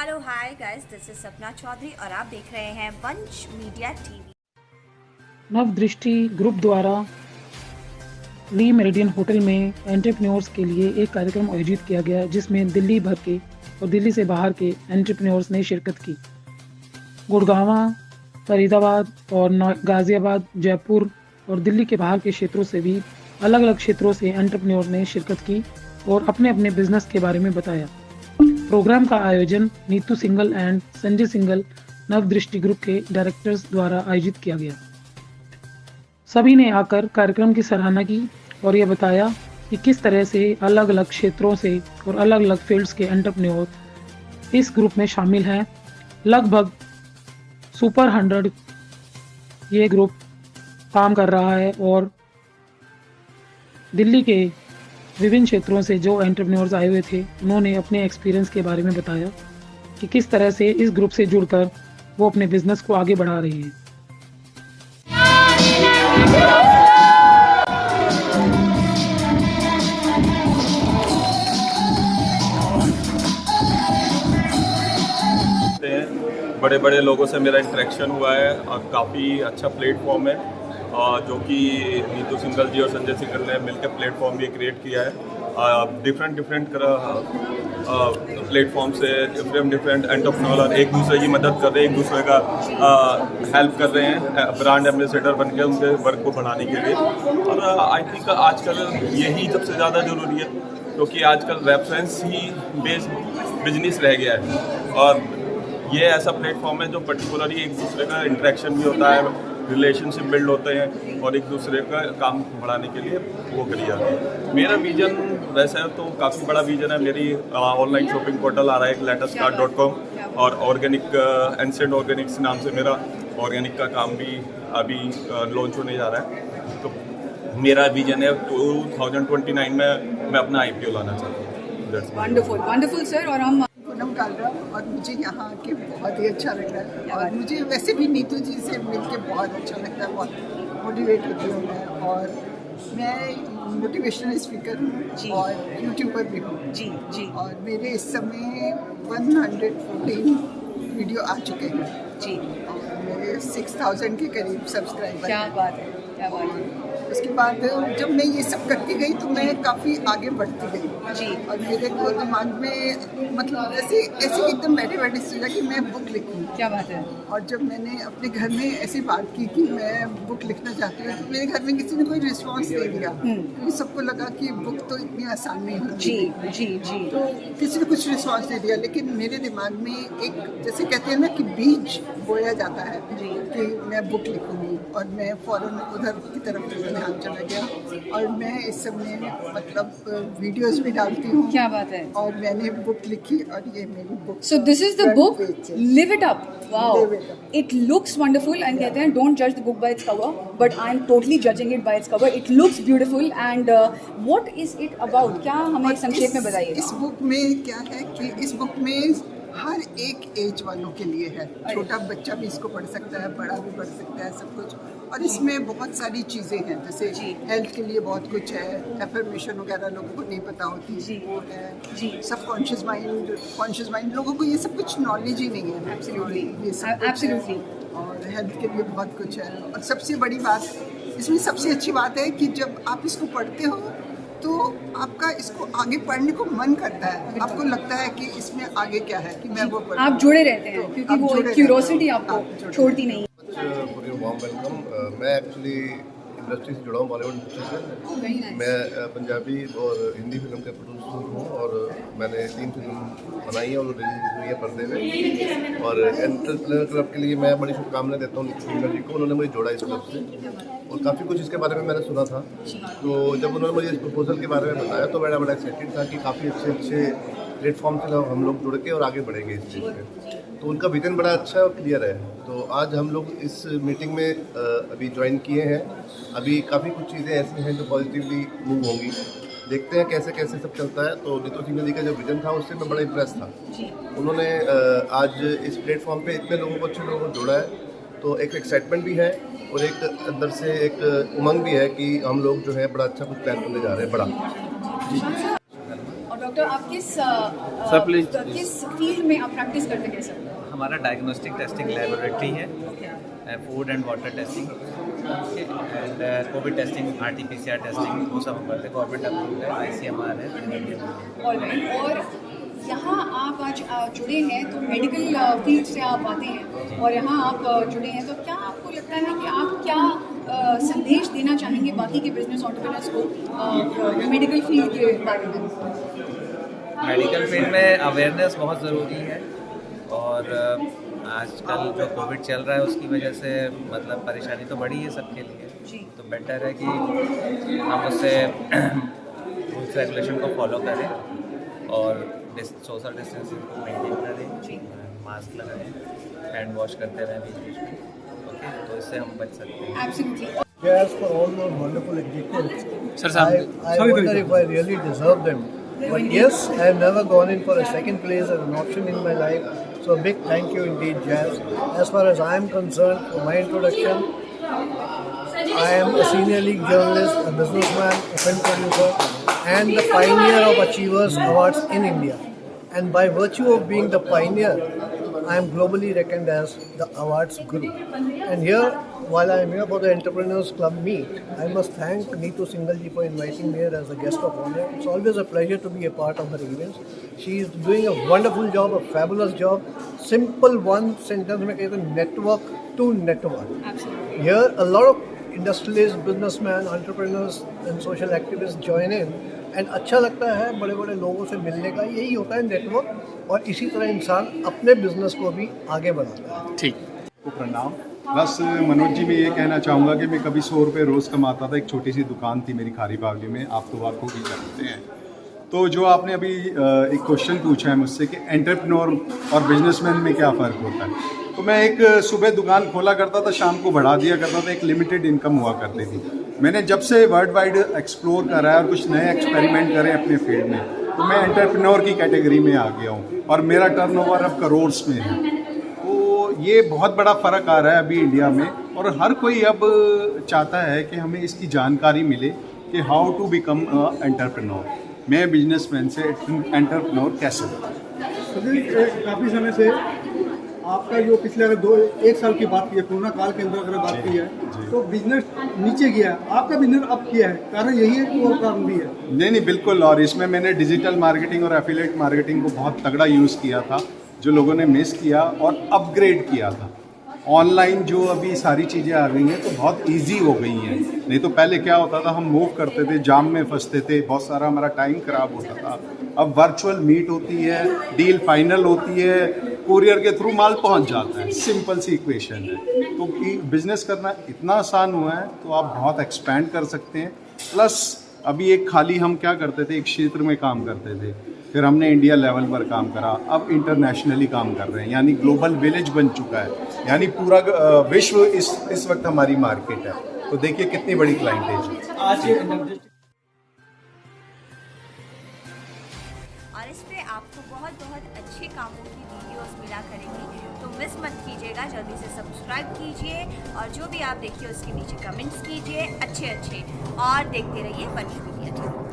Hello hi guys, this is Sapna Chaudhary और आप देख रहे हैं वंश मीडिया टीवी। नवदृष्टि ग्रुप द्वारा ली मेरिडियन होटल में एंटरप्रेन्योर्स के लिए एक कार्यक्रम आयोजित किया गया, जिसमें दिल्ली भर के और दिल्ली से बाहर के एंटरप्रेन्योर्स ने शिरकत की। गुड़गांव, फरीदाबाद और गाजियाबाद, जयपुर और दिल्ली के बाहर के क्षेत्रों से भी अलग अलग क्षेत्रों से एंटरप्रेन्योर्स ने शिरकत की और अपने अपने बिजनेस के बारे में बताया। प्रोग्राम का आयोजन नीतू सिंघल एंड संजय सिंघल नवदृष्टि ग्रुप के डायरेक्टर्स द्वारा आयोजित किया गया। सभी ने आकर कार्यक्रम की सराहना की और यह बताया कि किस तरह से अलग अलग क्षेत्रों से और अलग अलग फील्ड्स के एंटरप्रेन्योर इस ग्रुप में शामिल हैं। लगभग सुपर 100 ये ग्रुप काम कर रहा है और दिल्ली के विभिन्न क्षेत्रों से जो एंटरप्रेन्योर्स आए हुए थे, उन्होंने अपने एक्सपीरियंस के बारे में बताया कि किस तरह से इस ग्रुप से जुड़कर वो अपने बिजनेस को आगे बढ़ा रहे हैं। बड़े बड़े लोगों से मेरा इंटरेक्शन हुआ है और काफ़ी अच्छा प्लेटफॉर्म है, जो कि नीतू सिंघल जी और संजय सिंघल ने मिलकर प्लेटफॉर्म भी क्रिएट किया है। डिफरेंट प्लेटफॉर्म से डिफरेंट एंटरप्रेन्योर एक दूसरे की मदद कर रहे हैं, एक दूसरे का हेल्प कर रहे हैं ब्रांड एम्बेसडर बन के उनके वर्क को बढ़ाने के लिए। और आई थिंक आजकल यही सबसे ज़्यादा ज़रूरी है, क्योंकि आजकल रेफरेंस ही बेस्ड बिजनेस रह गया है और ये ऐसा प्लेटफॉर्म है जो पर्टिकुलरली एक दूसरे का इंटरेक्शन भी होता है, रिलेशनशिप बिल्ड होते हैं और एक दूसरे का काम बढ़ाने के लिए वो करी जाती है। मेरा विजन वैसे तो काफ़ी बड़ा विजन है। मेरी ऑनलाइन शॉपिंग पोर्टल आ रहा है latestcart.com और ऑर्गेनिक एंसेंट ऑर्गेनिक्स नाम से मेरा ऑर्गेनिक का काम भी अभी लॉन्च होने जा रहा है। तो मेरा विजन है 2029 में मैं अपना IPO लाना चाहता हूँ। Wonderful sir. और हम पूनम कालरा, और मुझे यहाँ आके बहुत ही अच्छा लग रहा है और मुझे वैसे भी नीतू जी से मिलके बहुत अच्छा लगता है, बहुत मोटिवेट होती हूँ मैं। और मैं मोटिवेशनल स्पीकर हूँ और यूट्यूबर भी हूँ जी और मेरे इस समय 114 वीडियो आ चुके हैं जी। और मेरे 6000 के करीब सब्सक्राइबर। क्या बात है, क्या बात है। उसके बाद जब मैं ये सब करती गई तो मैं काफ़ी आगे बढ़ती गई जी। और मेरे को दिमाग में मतलब ऐसे एकदम बैठे सोचा कि मैं बुक लिखूं। क्या बात है। और जब मैंने अपने घर में ऐसी बात की कि मैं बुक लिखना चाहती हूँ, तो मेरे घर में किसी ने कोई रिस्पॉन्स नहीं दिया, क्योंकि सबको लगा कि बुक तो इतनी आसान नहीं होती। जी। तो किसी ने कुछ रिस्पॉन्स नहीं दिया, लेकिन मेरे दिमाग में एक, जैसे कहते हैं ना कि बीज बोया जाता है कि मैं बुक लिखूंगी, और मैं फ़ौरन उधर की तरफ ध्यान चला गया और मैं इस समय मतलब वीडियोस भी डालती हूँ। क्या बात है। और मैंने बुक लिखी और ये मेरी book. So this is the book, live it up. Wow, it looks wonderful. And कहते हैं डोंट जज the book by its cover, but I am totally judging it by its cover. It looks beautiful. And what is it about, क्या हमें संक्षेप में बताइए। इस book में क्या है कि इस बुक में हर एक एज वालों के लिए है। छोटा बच्चा भी इसको पढ़ सकता है, बड़ा भी पढ़ सकता है, सब कुछ। और इसमें बहुत सारी चीज़ें हैं, जैसे हेल्थ के लिए बहुत कुछ है, एफर्मेशन वगैरह लोगों को नहीं पता होती वो है, सब कॉन्शियस माइंड लोगों को ये सब कुछ नॉलेज ही नहीं है। एब्सोल्युटली। और हेल्थ के लिए बहुत कुछ है। और सबसे बड़ी बात, इसमें सबसे अच्छी बात है कि जब आप इसको पढ़ते हो तो आपका इसको आगे पढ़ने को मन करता है, आपको लगता है कि इसमें आगे क्या है कि मैं वो पढ़ूं। आप जुड़े रहते हैं, क्योंकि वो क्यूरियोसिटी आपको छोड़ती नहीं है। Warm welcome. मैं एक्चुअली इंडस्ट्री से जुड़ा हूँ, बॉलीवुड इंडस्ट्री से। मैं पंजाबी और हिंदी फिल्म का प्रोड्यूसर हूँ और मैंने 3 फिल्म बनाई है और रिलीज हुई है पर्दे में। और एंटरप्रेन्योर क्लब के लिए मैं बड़ी शुभकामनाएं देता हूँ नीतू सिंघल जी को। उन्होंने मुझे जोड़ा इस क्लब से और काफ़ी कुछ इसके बारे में मैंने सुना था। तो जब उन्होंने मुझे इस प्रपोजल के बारे में बताया तो मैं बड़ा एक्साइटेड था कि काफ़ी अच्छे प्लेटफॉर्म से हम लोग जुड़ के और आगे बढ़ेंगे इस चीज़ में। तो उनका विजन बड़ा अच्छा और क्लियर है। तो आज हम लोग इस मीटिंग में अभी ज्वाइन किए हैं। अभी काफ़ी कुछ चीज़ें ऐसी हैं जो पॉजिटिवली मूव होंगी। देखते हैं कैसे कैसे सब चलता है। तो नीतू सिंघल जी का जो विजन था उससे मैं बड़ा इम्प्रेस था। उन्होंने आज इस प्लेटफॉर्म पे इतने लोगों को, अच्छे लोगों को जोड़ा है, तो एक एक्साइटमेंट भी है और एक अंदर से एक उमंग भी है कि हम लोग जो है बड़ा अच्छा कुछ प्लान करने जा रहे हैं, बड़ा। डॉक्टर आप किस फील्ड में आप प्रैक्टिस करते हैं सर? हमारा डायग्नोस्टिक टेस्टिंग लेबोरेटरी है, okay, food and water testing and Covid testing, RT-PCR testing, वो सब हम करते हैं। गवर्नमेंट अप्रूव्ड है, ICMR है। ऑलराइट। और यहाँ आप आज जुड़े हैं तो मेडिकल फील्ड से आप आते हैं और यहाँ आप जुड़े हैं, तो क्या आपको लगता है कि आप क्या संदेश देना चाहेंगे बाकी के बिजनेस एंटरप्रेन्योर्स को मेडिकल फील्ड के बारे में? मेडिकल फील्ड में अवेयरनेस बहुत ज़रूरी है और आजकल जो कोविड चल रहा है उसकी वजह से मतलब परेशानी तो बढ़ी है सबके लिए, तो बेटर है कि हम उससे रूल्स रेगुलेशन को फॉलो करें और सोशल डिस्टेंसिंग को मेंटेन करें, मास्क लगाएं, हैंड वॉश करते रहें बीच में, ओके, तो इससे हम बच सकते हैं। Absolutely. Yes, for all those wonderful executives. I wonder if I really deserve them. But yes, I have never gone in for a second place as an option in my life. So a big thank you indeed, Jazz. As far as I am concerned, for my introduction, I am a senior league journalist, a businessman, a film producer, and the pioneer of Achievers Awards in India. And by virtue of being the pioneer, I am globally reckoned as the awards guru. And here, while I am here for the Entrepreneurs Club meet, I must thank Neetu Singhal for inviting me here as a guest of honor. It's always a pleasure to be a part of her events. She is doing a wonderful job, a fabulous job. Simple one sentence में कहते हैं network to network. Absolutely. Here, a lot of industrialists, businessmen, entrepreneurs and social activists join in. And अच्छा लगता है बड़े बड़े लोगों से मिलने का, यही होता है नेटवर्क, और इसी तरह इंसान अपने बिजनेस को भी आगे बढ़ाता है। ठीक, तो प्रणाम। बस मनोज जी, मैं ये कहना चाहूँगा कि मैं कभी 100 रुपये रोज़ कमाता था, एक छोटी सी दुकान थी मेरी खारी बावली में, आप तो बात को भी जानते हैं। तो जो आपने अभी एक क्वेश्चन पूछा है मुझसे कि एंटरप्रेन्योर और बिजनेसमैन में क्या फ़र्क होता है, तो मैं एक सुबह दुकान खोला करता था, शाम को बढ़ा दिया करता था, एक लिमिटेड इनकम हुआ करती थी। मैंने जब से वर्ल्ड वाइड एक्सप्लोर करा है और कुछ नए एक्सपेरिमेंट करे अपने फील्ड में, तो मैं एंटरप्रेन्योर की कैटेगरी में आ गया हूँ और मेरा टर्नओवर अब करोड़्स में है। तो ये बहुत बड़ा फ़र्क आ रहा है अभी इंडिया में, और हर कोई अब चाहता है कि हमें इसकी जानकारी मिले कि हाउ टू बिकम एंटरप्रेन्योर, मैं बिजनेसमैन से एंटरप्रेन्योर कैसे बनूं। काफ़ी समय से आपका जो पिछले अगर 1 साल की बात की है, कोरोना काल के अंदर अगर बात की है, तो बिजनेस नीचे गया है, आपका बिजनेस अप किया है, कारण यही है कि वो कारण भी है? नहीं, बिल्कुल, और इसमें मैंने डिजिटल मार्केटिंग और एफिलिएट मार्केटिंग को बहुत तगड़ा यूज़ किया था, जो लोगों ने मिस किया, और अपग्रेड किया था। ऑनलाइन जो अभी सारी चीज़ें आ गई हैं तो बहुत इजी हो गई हैं, नहीं तो पहले क्या होता था, हम मूव करते थे, जाम में फंसते थे, बहुत सारा हमारा टाइम खराब होता था। अब वर्चुअल मीट होती है, डील फाइनल होती है, कुरियर के थ्रू माल पहुंच जाता है, सिंपल सी इक्वेशन है। तो बिज़नेस करना इतना आसान हुआ है, तो आप बहुत एक्सपैंड कर सकते हैं। प्लस अभी एक खाली हम क्या करते थे, एक क्षेत्र में काम करते थे, फिर हमने इंडिया लेवल पर काम करा, अब इंटरनेशनली काम कर रहे हैं, यानी ग्लोबल विलेज बन चुका है, यानी पूरा विश्व इस वक्त हमारी मार्केट है। तो देखिए कितनी बड़ी क्लाइंटेज है। और इस पे आपको बहुत बहुत अच्छे कामों की वीडियोस मिला करेंगी, तो मिस मत कीजिएगा, जल्दी से सब्सक्राइब कीजिए और जो भी आप देखिए उसके नीचे कमेंट्स कीजिए अच्छे और देखते रहिए वंश मीडिया टीवी।